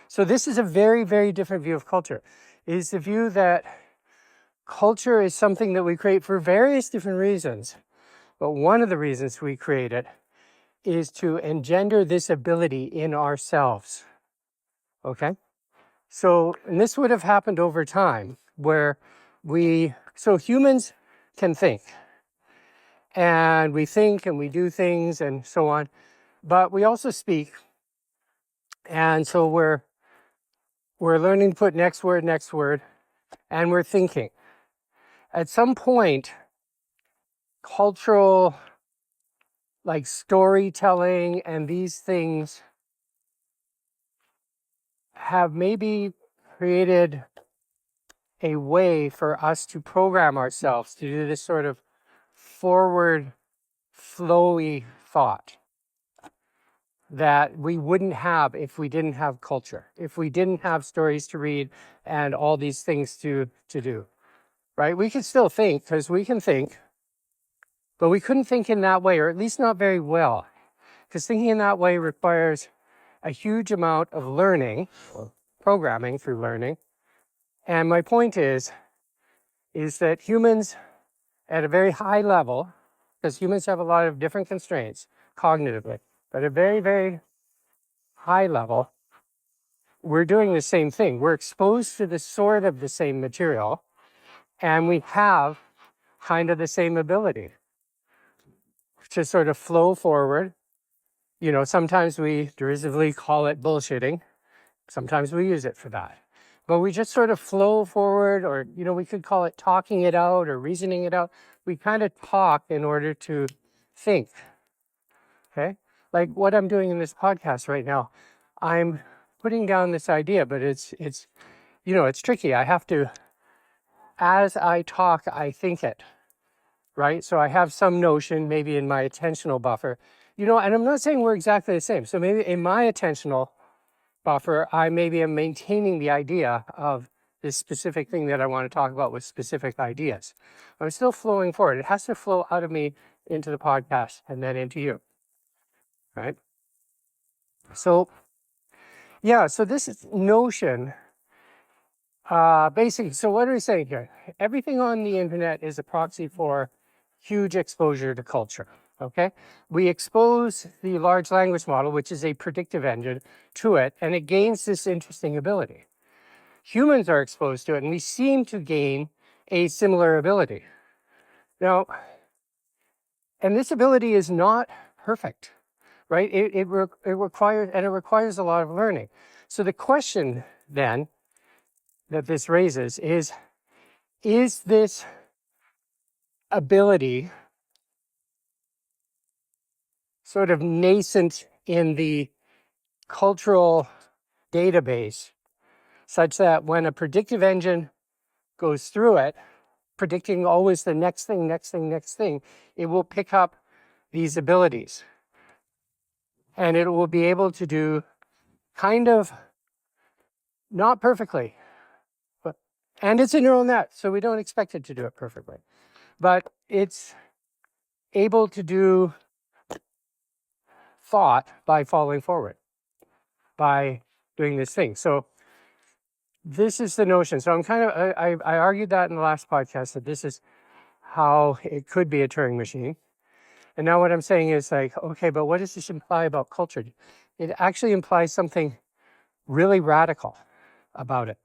So this is a very, very different view of culture. It is the view that culture is something that we create for various different reasons. But one of the reasons we create it is to engender this ability in ourselves. Okay? So, and this would have happened over time where so humans can think, and we think and we do things and so on, but we also speak. And so we're learning to put next word, and we're thinking. At some point, cultural, like storytelling and these things have maybe created a way for us to program ourselves to do this sort of forward, flowy thought that we wouldn't have if we didn't have culture, if we didn't have stories to read and all these things to do, right? We could still think, because we can think, but we couldn't think in that way, or at least not very well, because thinking in that way requires a huge amount of learning, programming through learning. And my point is that humans at a very high level, because humans have a lot of different constraints cognitively, but at a very, very high level, we're doing the same thing. We're exposed to the sort of the same material, and we have kind of the same ability to sort of flow forward. Sometimes we derisively call it bullshitting. Sometimes we use it for that. But we just sort of flow forward, or, we could call it talking it out or reasoning it out. We kind of talk in order to think, okay? Like what I'm doing in this podcast right now, I'm putting down this idea, but it's tricky. I have to, as I talk, I think it, right? So I have some notion maybe in my attentional buffer, and I'm not saying we're exactly the same. So maybe in my attentional buffer, I maybe am maintaining the idea of this specific thing that I want to talk about with specific ideas. I'm still flowing forward. It has to flow out of me into the podcast and then into you, right? So, yeah, so this is notion, basically, so what are we saying here? Everything on the internet is a proxy for huge exposure to culture, okay? We expose the large language model, which is a predictive engine, to it, and it gains this interesting ability. Humans are exposed to it, and we seem to gain a similar ability. Now, and this ability is not perfect, right? It requires a lot of learning. So the question then that this raises is this ability sort of nascent in the cultural database, such that when a predictive engine goes through it, predicting always the next thing, it will pick up these abilities. And it will be able to do kind of, not perfectly, and it's a neural net, so we don't expect it to do it perfectly. But it's able to do thought by falling forward, by doing this thing. So this is the notion. So I argued that in the last podcast, that this is how it could be a Turing machine. And now what I'm saying is like, okay, but what does this imply about culture? It actually implies something really radical about it.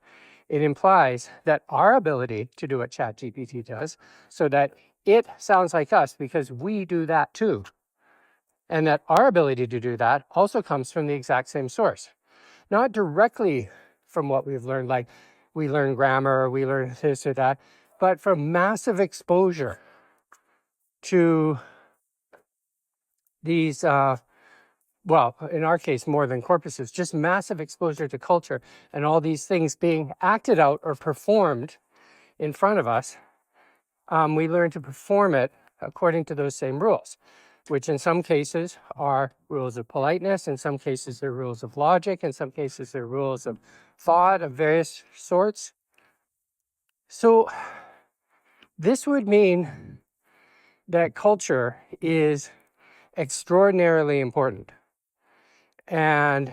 It implies that our ability to do what Chat GPT does, so that it sounds like us because we do that too. And that our ability to do that also comes from the exact same source. Not directly from what we've learned, like we learn grammar, we learn this or that, but from massive exposure to these, well, in our case, more than corpuses, just massive exposure to culture and all these things being acted out or performed in front of us. We learn to perform it according to those same rules, which in some cases are rules of politeness, in some cases they're rules of logic, in some cases they're rules of thought of various sorts. So this would mean that culture is extraordinarily important. And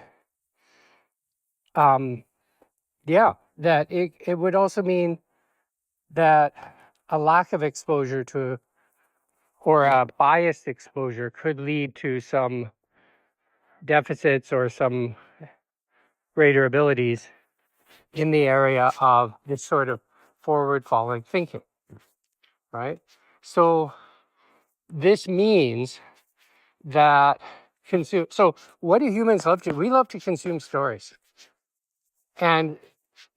yeah, that it would also mean that a lack of exposure to or a biased exposure could lead to some deficits or some greater abilities in the area of this sort of forward following thinking, right? So this means that so what do humans love to? We love to consume stories. And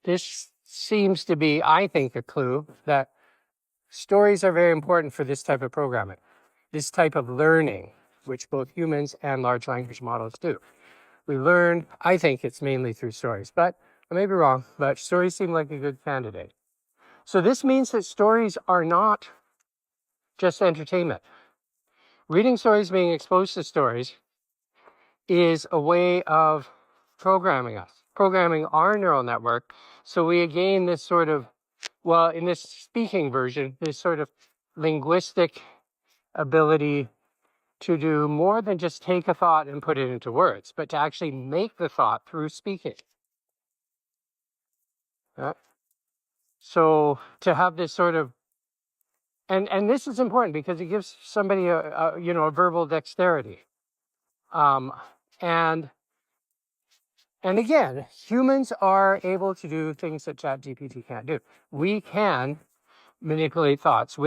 this seems to be, I think, a clue that stories are very important for this type of programming, this type of learning, which both humans and large language models do. We learn, I think it's mainly through stories, but I may be wrong, but stories seem like a good candidate. So this means that stories are not just entertainment. Reading stories, being exposed to stories, is a way of programming us, programming our neural network. So we gain this sort of, well, in this speaking version, this sort of linguistic ability to do more than just take a thought and put it into words, but to actually make the thought through speaking. So to have this sort of, and this is important because it gives somebody a verbal dexterity. And again, humans are able to do things that Chat GPT can't do. We can manipulate thoughts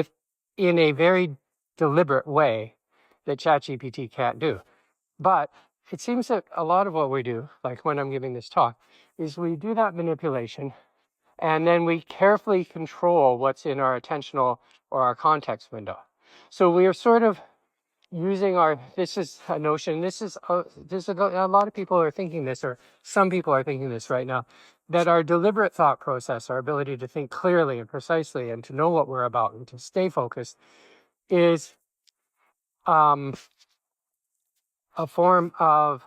in a very deliberate way that Chat GPT can't do. But it seems that a lot of what we do, like when I'm giving this talk, is we do that manipulation and then we carefully control what's in our attentional or our context window. So we are sort of using this is a notion, this is a lot of people are thinking this, or some people are thinking this right now, that our deliberate thought process, our ability to think clearly and precisely and to know what we're about and to stay focused is a form of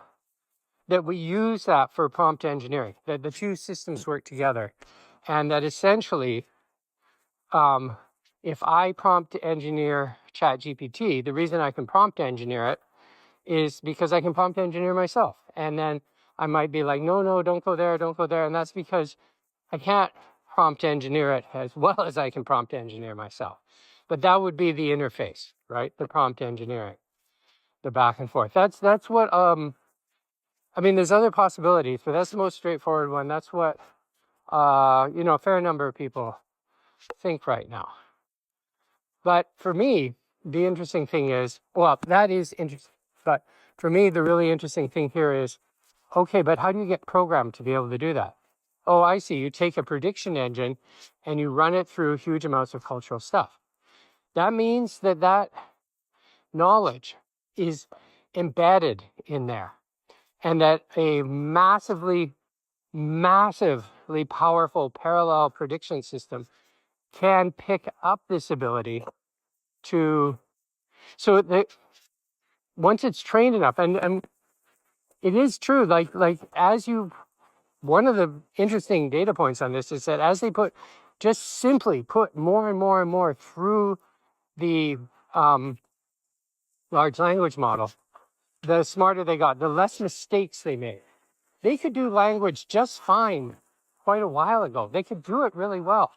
that we use that for prompt engineering, that the two systems work together. And that essentially, if I prompt engineer Chat GPT, the reason I can prompt engineer it is because I can prompt engineer myself. And then I might be like, no, don't go there, don't go there. And that's because I can't prompt engineer it as well as I can prompt engineer myself. But that would be the interface, right? The prompt engineering, the back and forth. That's what, I mean, there's other possibilities, but that's the most straightforward one. That's what, a fair number of people think right now. But for me, the interesting thing is, well, that is interesting. But for me, the really interesting thing here is, okay, but how do you get programmed to be able to do that? Oh, I see. You take a prediction engine and you run it through huge amounts of cultural stuff. That means that knowledge is embedded in there and that a massively powerful parallel prediction system can pick up this ability to, so that once it's trained enough, and it is true, like one of the interesting data points on this is that as they just simply put more and more and more through the large language model, the smarter they got, the less mistakes they made. They could do language just fine quite a while ago. They could do it really well.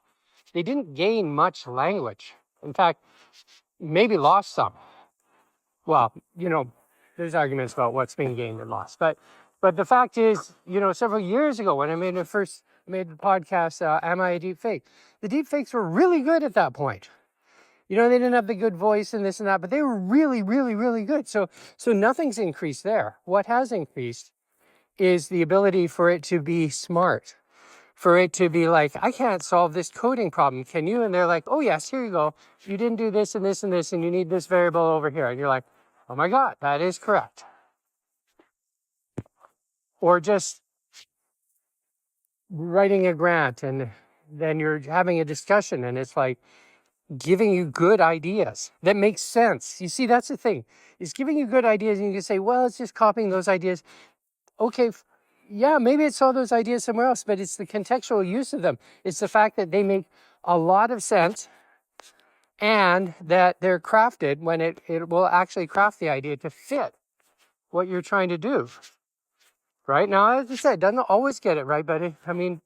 They didn't gain much language. In fact, maybe lost some. Well, there's arguments about what's being gained and lost. But the fact is, several years ago when I made the podcast, Am I a Deep Fake? The deep fakes were really good at that point. They didn't have the good voice and this and that, but they were really, really, really good. So nothing's increased there. What has increased is the ability for it to be smart, for it to be like, I can't solve this coding problem. Can you? And they're like, oh yes, here you go. You didn't do this and this and this, and you need this variable over here. And you're like, oh my God, that is correct. Or just writing a grant and then you're having a discussion and it's like giving you good ideas that make sense. You see, that's the thing. It's giving you good ideas and you can say, well, it's just copying those ideas. Okay, yeah, maybe it's all those ideas somewhere else, but it's the contextual use of them. It's the fact that they make a lot of sense, and that they're crafted when it will actually craft the idea to fit what you're trying to do. Right now, as I said, it doesn't always get it right, but I mean,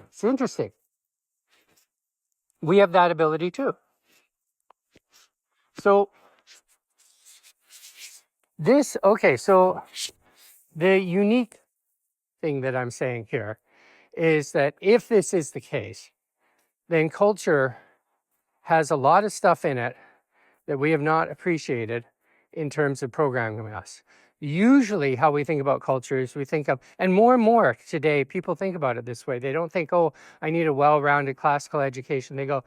it's interesting. We have that ability too. So so the unique thing that I'm saying here is that if this is the case, then culture has a lot of stuff in it that we have not appreciated in terms of programming us. Usually, how we think about culture is we think of, and more today, people think about it this way. They don't think, oh, I need a well rounded classical education. They go,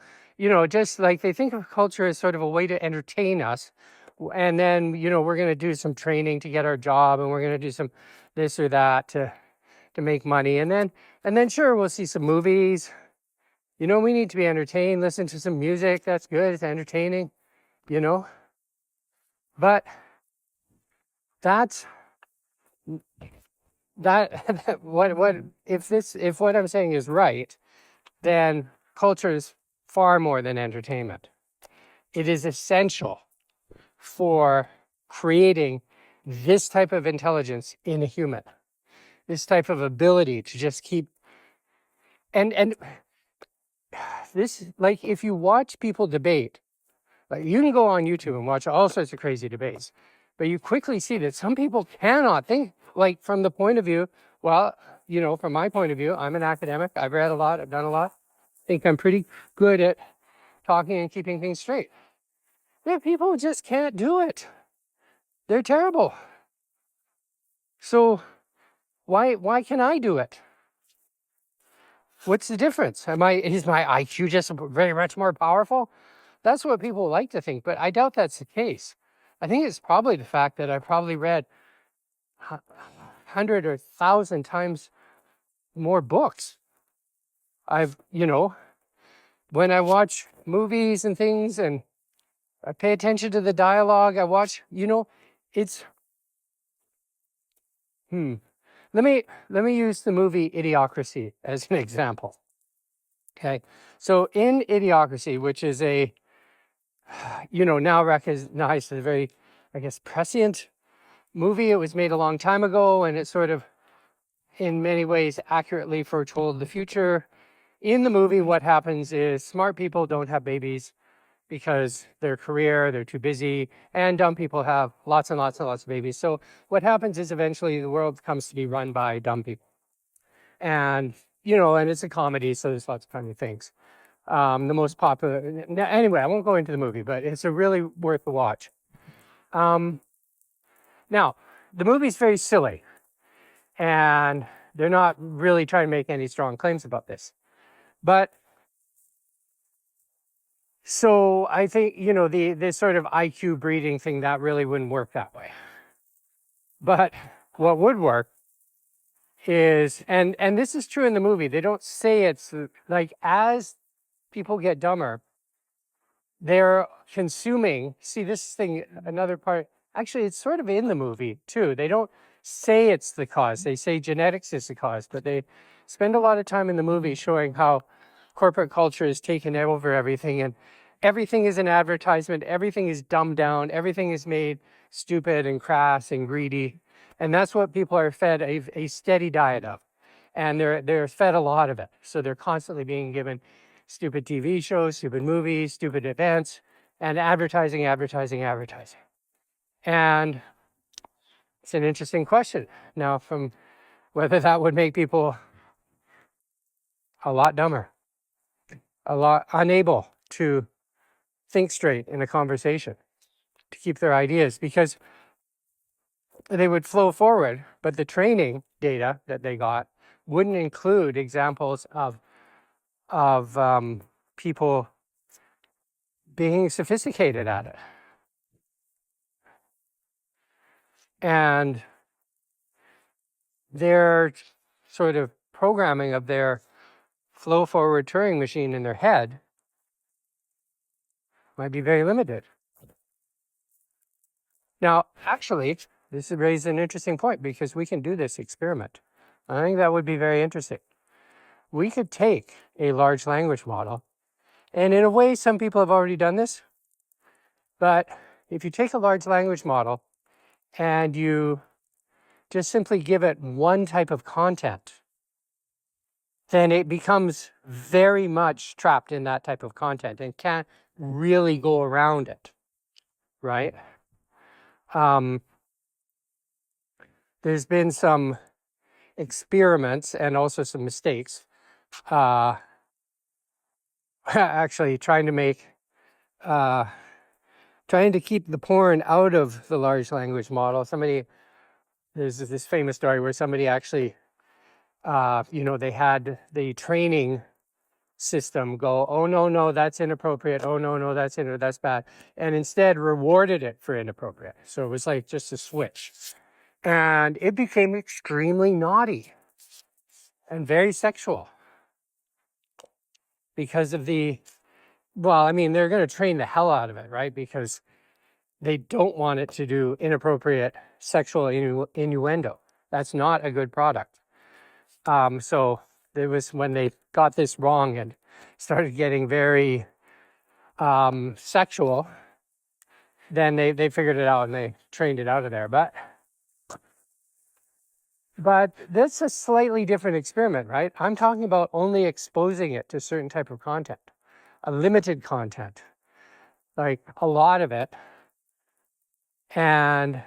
just like they think of culture as sort of a way to entertain us. And then, we're going to do some training to get our job, and we're going to do some this or that to make money. And then sure, we'll see some movies. We need to be entertained, listen to some music. That's good. It's entertaining, you know. But that's that what if what I'm saying is right, then culture is far more than entertainment. It is essential for creating this type of intelligence in a human, this type of ability to just keep and this, like, if you watch people debate, like, you can go on YouTube and watch all sorts of crazy debates, but you quickly see that some people cannot think, like, from the point of view, well, from my point of view, I'm an academic, I've read a lot, I've done a lot, I think I'm pretty good at talking and keeping things straight. Yeah, people just can't do it. They're terrible. So why can I do it? What's the difference? Is my IQ just very much more powerful? That's what people like to think, but I doubt that's the case. I think it's probably the fact that I probably read 100 or 1,000 times more books. When I watch movies and things and I pay attention to the dialogue, I watch, it's, let me use the movie Idiocracy as an example. Okay. So in Idiocracy, which is now recognized as a very, I guess, prescient movie. It was made a long time ago, and it sort of, in many ways, accurately foretold the future. In the movie, what happens is smart people don't have babies because they're too busy, and dumb people have lots and lots and lots of babies. So what happens is eventually the world comes to be run by dumb people. And, and it's a comedy, so there's lots of funny things. The most popular, anyway, I won't go into the movie, but it's a really worth the watch. Now, the movie's very silly, and they're not really trying to make any strong claims about this. But so I think, this sort of IQ breeding thing, that really wouldn't work that way. But what would work is, and this is true in the movie, they don't say it's like, as people get dumber, they're consuming, see this thing, another part, actually it's sort of in the movie too. They don't say it's the cause. They say genetics is the cause, but they spend a lot of time in the movie showing how corporate culture has taken over everything, and everything is an advertisement, everything is dumbed down, everything is made stupid and crass and greedy. And that's what people are fed a steady diet of. And they're fed a lot of it. So they're constantly being given stupid TV shows, stupid movies, stupid events, and advertising. And it's an interesting question now, from whether that would make people a lot dumber, a lot unable to think straight in a conversation, to keep their ideas, because they would flow forward, but the training data that they got wouldn't include examples of people being sophisticated at it. And their sort of programming of their flow forward Turing machine in their head might be very limited. Now, actually, this raises an interesting point, because we can do this experiment. I think that would be very interesting. we could take a large language model, and in a way, some people have already done this, but if you take a large language model and you just simply give it one type of content, then it becomes very much trapped in that type of content and can't really go around it, right? Um, there's been some experiments and also some mistakes, actually uh, trying to keep the porn out of the large language model. There's this famous story where somebody actually, they had the training system go, oh no, no, that's inappropriate. Oh no, no, that's bad. And instead rewarded it for inappropriate. So it was like just a switch. And it became extremely naughty and very sexual because of they're going to train the hell out of it, right? Because they don't want it to do inappropriate sexual innuendo. That's not a good product. So it was when they got this wrong and started getting very sexual, then they figured it out and they trained it out of there. But that's a slightly different experiment, right? I'm talking about only exposing it to certain type of content, a limited content, like a lot of it. And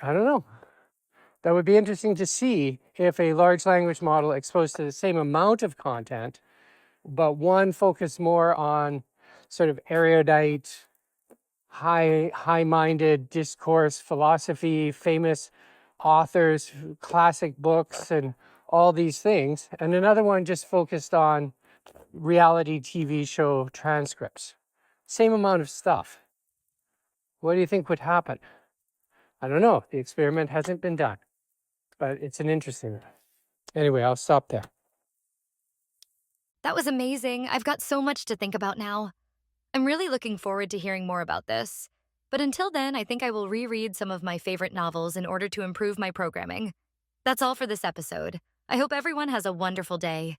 I don't know. That would be interesting to see if a large language model exposed to the same amount of content, but one focused more on sort of erudite, high-minded discourse, philosophy, famous authors, classic books, and all these things, and another one just focused on reality TV show transcripts. Same amount of stuff. What do you think would happen? I don't know. The experiment hasn't been done, but it's an interesting one. Anyway, I'll stop there.
That was amazing. I've got so much to think about now. I'm really looking forward to hearing more about this. But until then, I think I will reread some of my favorite novels in order to improve my programming. That's all for this episode. I hope everyone has a wonderful day.